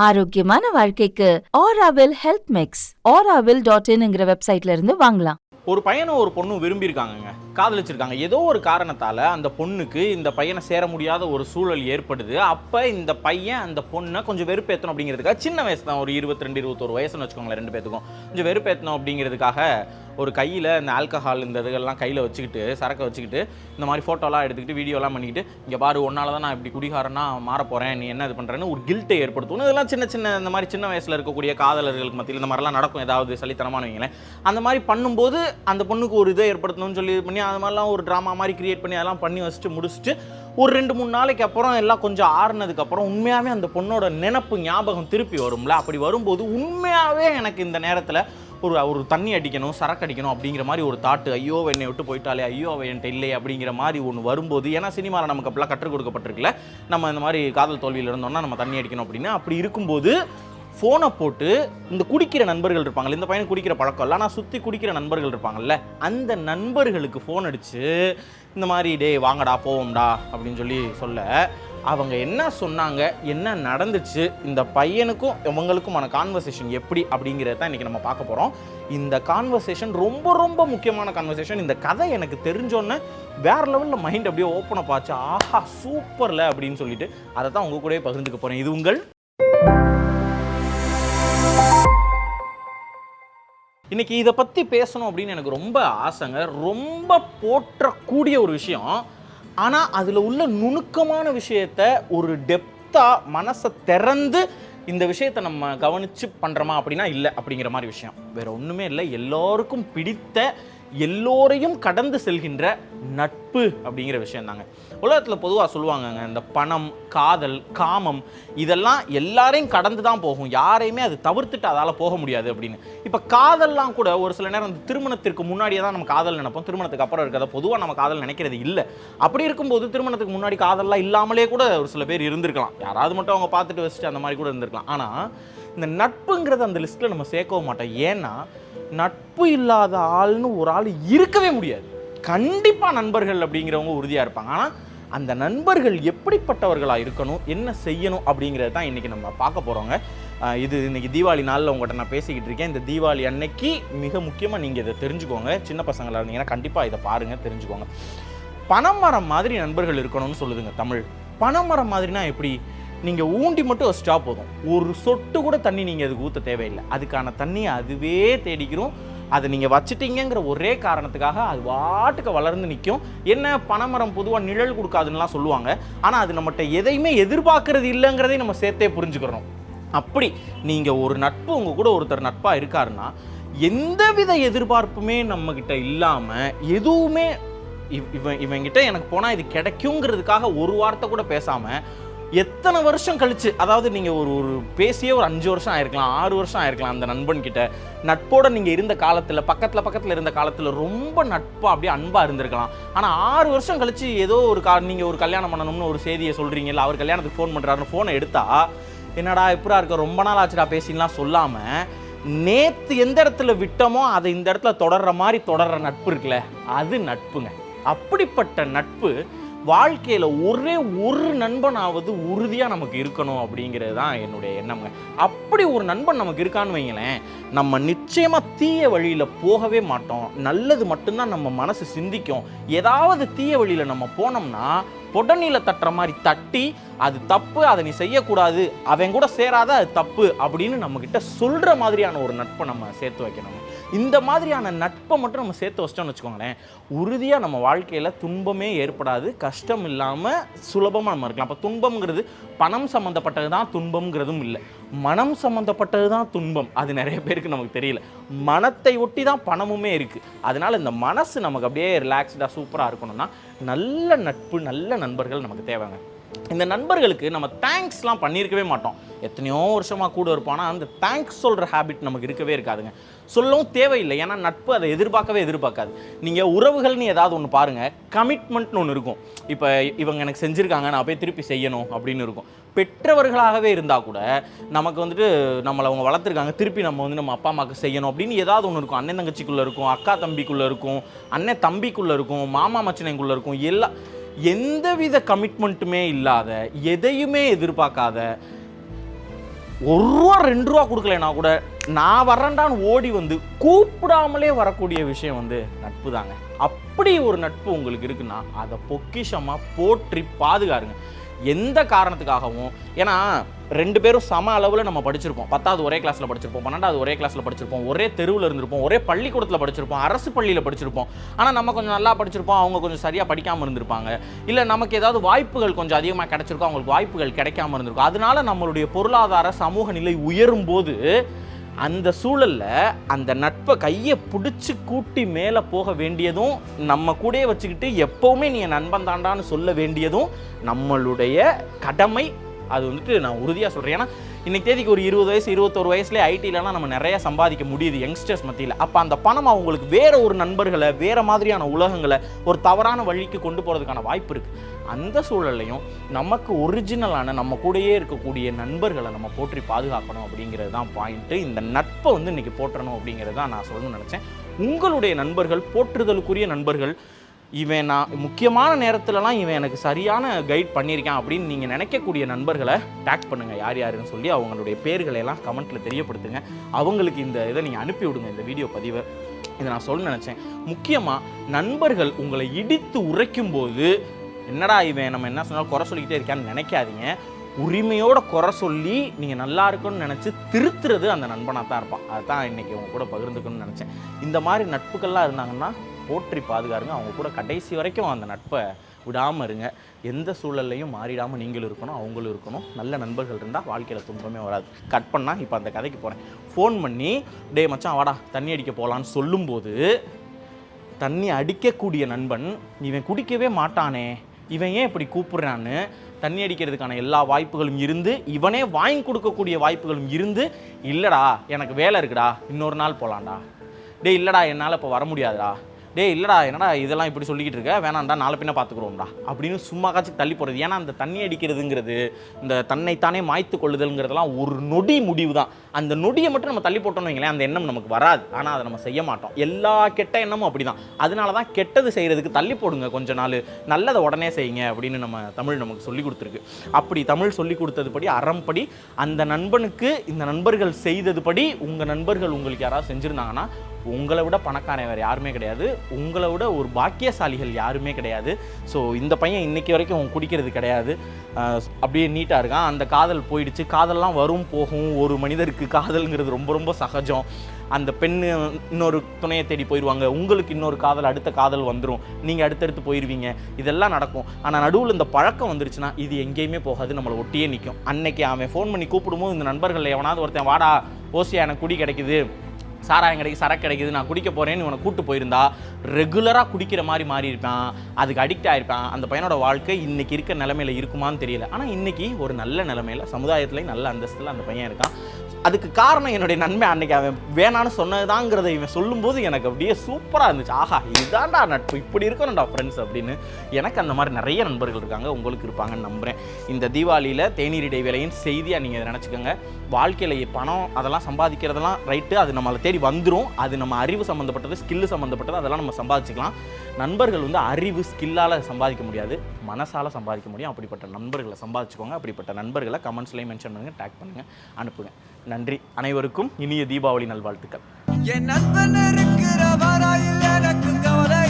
ஆரோக்கியமான வாழ்க்கைக்கு Aaravil health mix auravil.in வெப்சைட்ல இருந்து வாங்கலாம். ஒரு பையனும் ஒரு பொண்ணும் விரும்பியிருக்காங்கங்க, காதலிச்சிருக்காங்க. ஏதோ ஒரு காரணத்தால் அந்த பொண்ணுக்கு இந்த பையனை சேர முடியாத ஒரு சூழல் ஏற்படுது. அப்போ இந்த பையன் அந்த பொண்ணை கொஞ்சம் வெறுப்பேற்றணும் அப்படிங்கிறதுக்காக, சின்ன வயசு தான், ஒரு 22-21 வயசுன்னு வச்சுக்கோங்களேன், ரெண்டு பேத்துக்கும் கொஞ்சம் வெறுப்பேற்றணும் அப்படிங்கிறதுக்காக ஒரு கையில் இந்த ஆல்கஹால் இந்த இதுகள்லாம் கையில் வச்சுக்கிட்டு, சரக்கை வச்சுக்கிட்டு, இந்த மாதிரி ஃபோட்டோலாம் எடுத்துக்கிட்டு வீடியோலாம் பண்ணிக்கிட்டு, இங்கே பாரு ஒன்னால தான் நான் இப்படி குடிகாரனா மாற போகிறேன், நீ என்ன இது பண்ணுறேன்னு ஒரு கில்ட்டை ஏற்படுத்தணும். இதெல்லாம் சின்ன சின்ன இந்த மாதிரி சின்ன வயசில் இருக்கக்கூடிய காதலர்களுக்கு மத்தியில் இந்த மாதிரிலாம் நடக்கும். ஏதாவது சலித்தனமான வைங்களேன். அந்த மாதிரி பண்ணும்போது அந்த பொண்ணுக்கு ஒரு இதை ஏற்படுத்தணும்னு சொல்லி பண்ணி அது மாதிரிலாம் ஒரு ட்ராமா மாதிரி கிரியேட் பண்ணி அதெல்லாம் பண்ணி வச்சுட்டு முடிச்சுட்டு ஒரு 2-3 நாளைக்கு அப்புறம் எல்லாம் கொஞ்சம் ஆறுனதுக்கப்புறம் உண்மையாகவே அந்த பொண்ணோட நினப்பு ஞாபகம் திருப்பி வரும்ல. அப்படி வரும்போது உண்மையாகவே எனக்கு இந்த நேரத்தில் ஒரு தண்ணி அடிக்கணும், சரக்கு அடிக்கணும் அப்படிங்கிற மாதிரி ஒரு தாட்டு, ஐயோ என்னை விட்டு போயிட்டாலே, ஐயோ அவ என்கிட்ட இல்லை அப்படிங்கிற மாதிரி ஒன்று வரும்போது, ஏன்னா சினிமாவில் நமக்கு அப்படிலாம் கற்றுக் கொடுக்கப்பட்டிருக்குல்ல, நம்ம இந்த மாதிரி காதல் தோல்வியில் இருந்தோம்னா நம்ம தண்ணி அடிக்கணும் அப்படின்னு. அப்படி இருக்கும்போது ஃபோனை போட்டு இந்த குடிக்கிற நண்பர்கள் இருப்பாங்கள்ல, இந்த பையனுக்கு குடிக்கிற பழக்கம் இல்லை, ஆனால் சுற்றி குடிக்கிற நண்பர்கள் இருப்பாங்கள்ல, அந்த நண்பர்களுக்கு ஃபோன் அடித்து இந்த மாதிரி டே வாங்கடா போவோம்டா அப்படின்னு சொல்ல அவங்க என்ன சொன்னாங்க, என்ன நடந்துச்சு, இந்த பையனுக்கும் இவங்களுக்குமான கான்வர்சேஷன் எப்படி அப்படிங்கிறத தான் இன்றைக்கி நம்ம பார்க்க போகிறோம். இந்த கான்வர்சேஷன் ரொம்ப ரொம்ப முக்கியமான கான்வர்சேஷன். இந்த கதை எனக்கு தெரிஞ்சோன்னே வேறு லெவலில் மைண்ட் அப்படியே ஓப்பன் அப் ஆச்சு. ஆஹா சூப்பரில் அப்படின்னு சொல்லிட்டு அதை தான் உங்கள் கூடவே பகிர்ந்துக்க போகிறேன். இது உங்கள் இன்னைக்கு இதை பற்றி பேசணும் அப்படின்னு எனக்கு ரொம்ப ஆசைங்க. ரொம்ப போற்றக்கூடிய ஒரு விஷயம், ஆனால் அதில் உள்ள நுணுக்கமான விஷயத்த ஒரு டெப்த்தாக மனசை திறந்து இந்த விஷயத்தை நம்ம கவனித்து பண்ணுறோமா அப்படின்னா இல்லை அப்படிங்கிற மாதிரி விஷயம். வேறு ஒன்றுமே இல்லை, எல்லோருக்கும் பிடித்த எல்லோரையும் கடந்து செல்கின்ற நட்பு அப்படிங்கிற விஷயம் தாங்க. உலகத்தில் பொதுவாக சொல்லுவாங்கங்க, இந்த பணம், காதல், காமம் இதெல்லாம் எல்லாரையும் கடந்து தான் போகும், யாரையுமே அது தவிர்த்துட்டு அதால் போக முடியாது அப்படின்னு. இப்போ காதல்லாம் கூட ஒரு சில நேரம் திருமணத்திற்கு முன்னாடியே தான் நம்ம காதல் நினைப்போம், திருமணத்துக்கு அப்புறம் இருக்கிறத பொதுவாக நம்ம காதல் நினைக்கிறது இல்லை. அப்படி இருக்கும்போது திருமணத்துக்கு முன்னாடி காதல்லாம் இல்லாமலே கூட ஒரு சில பேர் இருந்திருக்கலாம், யாராவது மட்டும் அவங்க பார்த்துட்டு வச்சுட்டு அந்த மாதிரி கூட இருந்திருக்கலாம். ஆனால் இந்த நட்புங்கிறது அந்த லிஸ்ட்டில் நம்ம சேர்க்கவும் மாட்டோம். ஏன்னா நட்பு இல்லாத ஆள்னு ஒரு ஆள் இருக்கவே முடியாது. கண்டிப்பாக நண்பர்கள் அப்படிங்கிறவங்க உறுதியாக இருப்பாங்க. ஆனால் அந்த நண்பர்கள் எப்படிப்பட்டவர்களாக இருக்கணும், என்ன செய்யணும் அப்படிங்கிறது தான் இன்றைக்கி நம்ம பார்க்க போகிறோங்க. இது இன்றைக்கி தீபாவளி நாளில் உங்கள்கிட்ட நான் பேசிக்கிட்டு இருக்கேன். இந்த தீபாவளி அன்னைக்கு மிக முக்கியமாக நீங்கள் இதை தெரிஞ்சுக்கோங்க. சின்ன பசங்களாக இருந்தீங்கன்னா கண்டிப்பாக இதை பாருங்கள், தெரிஞ்சுக்கோங்க. பனைமரம் மாதிரி நண்பர்கள் இருக்கணும்னு சொல்லுதுங்க தமிழ். பனைமரம் மாதிரினா எப்படி? நீங்கள் ஊண்டி மட்டும் வச்சுட்டா போதும், ஒரு சொட்டு கூட தண்ணி நீங்கள் அதுக்கு ஊற்ற தேவையில்லை, அதுக்கான தண்ணியை அதுவே தேடிக்கிறோம். அதை நீங்கள் வச்சுட்டீங்கிற ஒரே காரணத்துக்காக அது வாட்டுக்கு வளர்ந்து நிற்கும். என்ன, பனைமரம் பொதுவாக நிழல் கொடுக்காதுன்னெலாம் சொல்லுவாங்க, ஆனால் அது நம்மகிட்ட எதையுமே எதிர்பார்க்கறது இல்லைங்கிறதையும் நம்ம சேர்த்தே புரிஞ்சுக்கிறோம். அப்படி நீங்கள் ஒரு நட்பு உங்கள் கூட ஒருத்தர் நட்பாக இருக்காருன்னா எந்தவித எதிர்பார்ப்புமே நம்மக்கிட்ட இல்லாமல், எதுவுமே இவங்கிட்ட எனக்கு போனால் இது கிடைக்குங்கிறதுக்காக ஒரு வார்த்தை கூட பேசாமல் எத்தனை வருஷம் கழிச்சு, அதாவது நீங்கள் ஒரு பேசியே ஒரு 5 வருஷம் ஆயிருக்கலாம், 6 வருஷம் ஆயிருக்கலாம் அந்த நண்பன்கிட்ட. நட்போட நீங்கள் இருந்த காலத்தில், பக்கத்தில் இருந்த காலத்தில் ரொம்ப நட்பாக அப்படியே அன்பாக இருந்திருக்கலாம். ஆனால் 6 வருஷம் கழிச்சு ஏதோ ஒரு நீங்கள் ஒரு கல்யாணம் பண்ணணும்னு ஒரு செய்தியை சொல்கிறீங்கல்ல, அவர் கல்யாணத்துக்கு ஃபோன் பண்ணுறாருன்னு ஃபோனை எடுத்தா, என்னடா இப்படா இருக்க, ரொம்ப நாள் ஆச்சுடா பேசின்லாம் சொல்லாமல் நேற்று எந்த இடத்துல விட்டோமோ அதை இந்த இடத்துல தொடர்ற மாதிரி தொடர்ற நட்பு இருக்குல்ல, அது நட்புங்க. அப்படிப்பட்ட நட்பு வாழ்க்கையில் ஒரே ஒரு நண்பனாவது உறுதியாக நமக்கு இருக்கணும் அப்படிங்கிறது தான் என்னுடைய எண்ணம்ங்க. அப்படி ஒரு நண்பன் நமக்கு இருக்கான்னு வைங்களேன், நம்ம நிச்சயமாக தீய வழியில் போகவே மாட்டோம், நல்லது மட்டும்தான் நம்ம மனசு சிந்திக்கும். ஏதாவது தீய வழியில் நம்ம போனோம்னா பொடனியில் தட்டுற மாதிரி தட்டி, அது தப்பு, அதை நீ செய்யக்கூடாது, அவன் கூட சேராத, அது தப்பு அப்படின்னு நம்மக்கிட்ட சொல்கிற மாதிரியான ஒரு நட்பை நம்ம சேர்த்து வைக்கணும். இந்த மாதிரியான நட்பை மட்டும் நம்ம சேர்த்து வச்சிட்டோம்னு வச்சுக்கோங்களேன், உறுதியாக நம்ம வாழ்க்கையில் துன்பமே ஏற்படாது, கஷ்டம் இல்லாமல் சுலபமாக நம்ம இருக்கலாம். அப்போ துன்பம்ங்கிறது பணம் சம்மந்தப்பட்டது தான், துன்பம்ங்கிறதும் இல்லை, மனம் சம்மந்தப்பட்டது தான் துன்பம். அது நிறைய பேருக்கு நமக்கு தெரியல. மனத்தை ஒட்டி தான் பணமுமே இருக்குது. அதனால் இந்த மனசு நமக்கு அப்படியே ரிலாக்ஸ்டாக சூப்பராக இருக்கணும்னா நல்ல நட்பு, நல்ல நண்பர்கள் நமக்கு தேவைங்க. இந்த நண்பர்களுக்கு நம்ம தேங்க்ஸ்லாம் பண்ணியிருக்கவே மாட்டோம், எத்தனையோ வருஷமாக கூட இருப்போம். ஆனால் அந்த தேங்க்ஸ் சொல்கிற ஹேபிட் நமக்கு இருக்கவே இருக்காதுங்க, சொல்லவும் தேவையில்லை. ஏன்னா நட்பு அதை எதிர்பார்க்காது. நீங்கள் உறவுகள்னு ஏதாவது ஒன்று பாருங்கள், கமிட்மெண்ட்னு ஒன்று இருக்கும். இப்போ இவங்க எனக்கு செஞ்சுருக்காங்க, நான் போய் திருப்பி செய்யணும் அப்படின்னு இருக்கும். பெற்றவர்களாகவே இருந்தால் கூட நமக்கு வந்துட்டு நம்மளை அவங்க வளர்த்துருக்காங்க, திருப்பி நம்ம நம்ம அப்பா அம்மாவுக்கு செய்யணும் அப்படின்னு ஏதாவது ஒன்று இருக்கும். அண்ணன் தங்கச்சிக்குள்ளே இருக்கும், அக்கா தம்பிக்குள்ளே இருக்கும், அண்ணன் தம்பிக்குள்ளே இருக்கும், மாமா மச்சனைக்குள்ளே இருக்கும். எந்தவித கமிட்மெண்ட்டுமே இல்லாத, எதையுமே எதிர்பார்க்காத ரூபா 2 ரூபா கொடுக்கலனா கூட நான் வரேன்டான்னு ஓடி வந்து கூப்பிடாமலே வரக்கூடிய விஷயம் வந்து நட்பு தாங்க. அப்படி ஒரு நட்பு உங்களுக்கு இருக்குன்னா அதை பொக்கிஷமாக போற்றி பாதுகாருங்க. எந்த காரணத்துக்காகவும், ஏன்னா 2 பேரும் சம அளவில் நம்ம படிச்சிருப்போம். 10வது ஒரே கிளாஸில் படிச்சிருப்போம், 12வது ஒரே கிளாஸில் படிச்சிருப்போம், ஒரே தெருவில் இருந்திருப்போம், ஒரே பள்ளிக்கூடத்தில் படிச்சிருப்போம், அரசு பள்ளியில் படிச்சிருப்போம். ஆனால் நம்ம கொஞ்சம் நல்லா படிச்சிருப்போம், அவங்க கொஞ்சம் சரியாக படிக்காமல் இருந்திருப்பாங்க. இல்லை நமக்கு ஏதாவது வாய்ப்புகள் கொஞ்சம் அதிகமாக கிடைச்சிருக்கும், அவங்களுக்கு வாய்ப்புகள் கிடைக்காம இருந்திருக்கும். அதனால நம்மளுடைய பொருளாதார சமூக நிலை உயரும் போது அந்த சூழலில் அந்த நட்பை கையை பிடிச்சி கூட்டி மேலே போக வேண்டியதும், நம்ம கூடயே வச்சுக்கிட்டு எப்போவுமே நீ என் நண்பன் தாண்டான்னு சொல்ல வேண்டியதும் நம்மளுடைய கடமை. அது வந்துட்டு நான் உறுதியாக சொல்கிறேன். ஏன்னா இன்றைக்கி தேதிக்கு ஒரு 20 வயசு 21 வயசுலேயே ஐடியிலலாம் நம்ம நிறைய சம்பாதிக்க முடியுது யங்ஸ்டர்ஸ் மத்தியில். அப்போ அந்த பணம் அவங்களுக்கு வேறு ஒரு நண்பர்களை, வேறு மாதிரியான உலகங்களை ஒரு தவறான வழிக்கு கொண்டு போகிறதுக்கான வாய்ப்பு இருக்குது. அந்த சூழல்லையும் நமக்கு ஒரிஜினலான நம்ம கூடயே இருக்கக்கூடிய நண்பர்களை நம்ம போற்றி பாதுகாக்கணும் அப்படிங்கிறது தான் பாயிண்ட்டு. இந்த நட்பை வந்து இன்றைக்கி போற்றணும் அப்படிங்கிறது தான் நான் சொல்லணும்னு நினச்சேன். உங்களுடைய நண்பர்கள், போற்றுதலுக்குரிய நண்பர்கள், இவன் நான் முக்கியமான நேரத்துலலாம் இவன் எனக்கு சரியான கைட் பண்ணியிருக்கான் அப்படின்னு நீங்கள் நினைக்கக்கூடிய நண்பர்களை டேக் பண்ணுங்கள், யார் யாருன்னு சொல்லி அவங்களுடைய பேர்களையெல்லாம் கமெண்ட்டில் தெரியப்படுத்துங்க. அவங்களுக்கு இந்த இதை நீங்கள் அனுப்பி விடுங்க, இந்த வீடியோ பதிவை. இதை நான் சொல்ல நினச்சேன். முக்கியமாக நண்பர்கள் உங்களை இடித்து உரைக்கும் போது என்னடா இவன் நம்ம என்ன சொன்னாலும் குறை சொல்லிக்கிட்டே இருக்கான்னு நினைக்காதீங்க. உரிமையோட குறை சொல்லி நீங்கள் நல்லா இருக்குன்னு நினச்சி திருத்துறது அந்த நண்பனாக தான் இருப்பான். அதுதான் இன்றைக்கி உங்க கூட பகிர்ந்துக்கணும்னு நினச்சேன். இந்த மாதிரி நட்புகள்லாம் இருந்தாங்கன்னா போற்றி பாதுகாருங்க. அவங்க கூட கடைசி வரைக்கும் அந்த நட்பை விடாமல் இருங்க. எந்த சூழல்லையும் மாறிடாமல் நீங்களும் இருக்கணும், அவங்களும் இருக்கணும். நல்ல நண்பர்கள் இருந்தால் வாழ்க்கையில் துன்பமே வராது. கட் பண்ணால் இப்போ அந்த கதைக்கு போகிறேன். ஃபோன் பண்ணி டே மச்சான் வாடா தண்ணி அடிக்க போகலான்னு சொல்லும்போது, தண்ணி அடிக்கக்கூடிய நண்பன் இவன் குடிக்கவே மாட்டானே, இவன் ஏன் இப்படி கூப்பிட்றான்னு தண்ணி அடிக்கிறதுக்கான எல்லா வாய்ப்புகளும் இருந்து, இவனே வாங்கி கொடுக்கக்கூடிய வாய்ப்புகளும் இருந்து, இல்லைடா எனக்கு வேலை இருக்குடா இன்னொரு நாள் போகலான்டா, டே இல்லைடா என்னால் இப்போ வர முடியாதுடா, டே இல்லைடா என்னடா இதெல்லாம் இப்படி சொல்லிக்கிட்டு இருக்க, வேணாண்டா நாளை பின்ன பார்த்துக்குறோம்டா அப்படின்னு சும்மா காய்ச்சி தள்ளி போகிறது. ஏன்னா அந்த தண்ணி அடிக்கிறதுங்கிறது, இந்த தன்னைத்தானே மாய்த்து கொள்ளுதல்ங்கிறதெல்லாம் ஒரு நொடி முடிவு தான். அந்த நொடியை மட்டும் நம்ம தள்ளி போட்டோம்னு வைங்களேன், அந்த எண்ணம் நமக்கு வராது. ஆனால் அதை நம்ம செய்ய மாட்டோம். எல்லா கெட்ட எண்ணமும் அப்படி தான். அதனால தான் கெட்டது செய்கிறதுக்கு தள்ளி போடுங்க கொஞ்ச நாள், நல்லதை உடனே செய்யுங்க அப்படின்னு நம்ம தமிழ் நமக்கு சொல்லி கொடுத்துருக்கு. அப்படி தமிழ் சொல்லி கொடுத்ததுபடி அறம்படி அந்த நண்பனுக்கு இந்த நண்பர்கள் செய்ததுபடி உங்கள் நண்பர்கள் உங்களுக்கு யாராவது செஞ்சுருந்தாங்கன்னா, உங்களை விட பணக்காரன் வேறு யாருமே கிடையாது, உங்களை விட ஒரு பாக்கியசாலிகள் யாருமே கிடையாது. ஸோ இந்த பையன் இன்றைக்கி வரைக்கும் அவன் குடிக்கிறது கிடையாது, அப்படியே நீட்டாக இருக்கான். அந்த காதல் போயிடுச்சு. காதல்லாம் வரும் போகும். ஒரு மனிதருக்கு காதல்ங்கிறது ரொம்ப ரொம்ப சகஜம். அந்த பெண்ணு இன்னொரு துணையை தேடி போயிடுவாங்க, உங்களுக்கு இன்னொரு காதல், அடுத்த காதல் வந்துடும், நீங்கள் அடுத்தடுத்து போயிடுவீங்க, இதெல்லாம் நடக்கும். ஆனால் நடுவில் இந்த பழக்கம் வந்துருச்சுன்னா இது எங்கேயுமே போகாது, நம்மளை ஒட்டியே நிற்கும். அன்னைக்கு அவன் ஃபோன் பண்ணி கூப்பிடும்போது இந்த நண்பர்கள் எவனாவது ஒருத்தன் வாடா ஓசியா எனக்கு குடி கிடைக்குது, சாராயம் கிடைக்குது, சரக்கு கிடைக்குது, நான் குடிக்க போகிறேன்னு உனக்கு கூப்பிட்டு போயிருந்தா ரெகுலராக குடிக்கிற மாதிரி மாறி இருப்பான், அதுக்கு அடிக்ட் ஆகிருப்பான். அந்த பையனோட வாழ்க்கை இன்றைக்கி இருக்க நிலமையில் இருக்குமான்னு தெரியல. ஆனால் இன்றைக்கி ஒரு நல்ல நிலமையில், சமுதாயத்துலேயும் நல்ல அந்தஸ்தில் அந்த பையன் இருக்கான். அதுக்கு காரணம் என்னுடைய நன்மை. அன்றைக்கி அவன் வேணான்னு சொன்னதுதாங்கிறத இவன் சொல்லும்போது எனக்கு அப்படியே சூப்பராக இருந்துச்சு. ஆஹா இதுதான்டா நட்பு, இப்படி இருக்கணும்டா ஃப்ரெண்ட்ஸ் அப்படின்னு. எனக்கு அந்த மாதிரி நிறைய நண்பர்கள் இருக்காங்க, உங்களுக்கு இருப்பாங்கன்னு நம்புகிறேன். இந்த தீபாவளியில் தேநீர் இடைவேளையின் செய்தியாக நீங்கள் இதை நினச்சிக்கோங்க. வாழ்க்கையில் பணம் அதெல்லாம் சம்பாதிக்கிறதெல்லாம் ரைட்டு, அது நம்மளை தேடி வந்துடும். அது நம்ம அறிவு சம்மந்தப்பட்டது, ஸ்கில்லு சம்மந்தப்பட்டது, அதெல்லாம் நம்ம சம்பாதிச்சிக்கலாம். நண்பர்கள் வந்து அறிவு ஸ்கில்லால் சம்பாதிக்க முடியாது, மனசால் சம்பாதிக்க முடியும். அப்படிப்பட்ட நண்பர்களை சம்பாதிச்சுக்கோங்க. அப்படிப்பட்ட நண்பர்களை கமெண்ட்ஸ்லேயும் மென்ஷன் பண்ணுங்கள், டேக் பண்ணுங்கள், அனுப்புங்க. நன்றி. அனைவருக்கும் இனிய தீபாவளி நல்வாழ்த்துக்கள். என் நண்பன் இருக்கிற வரையில் எனக்கு கவலை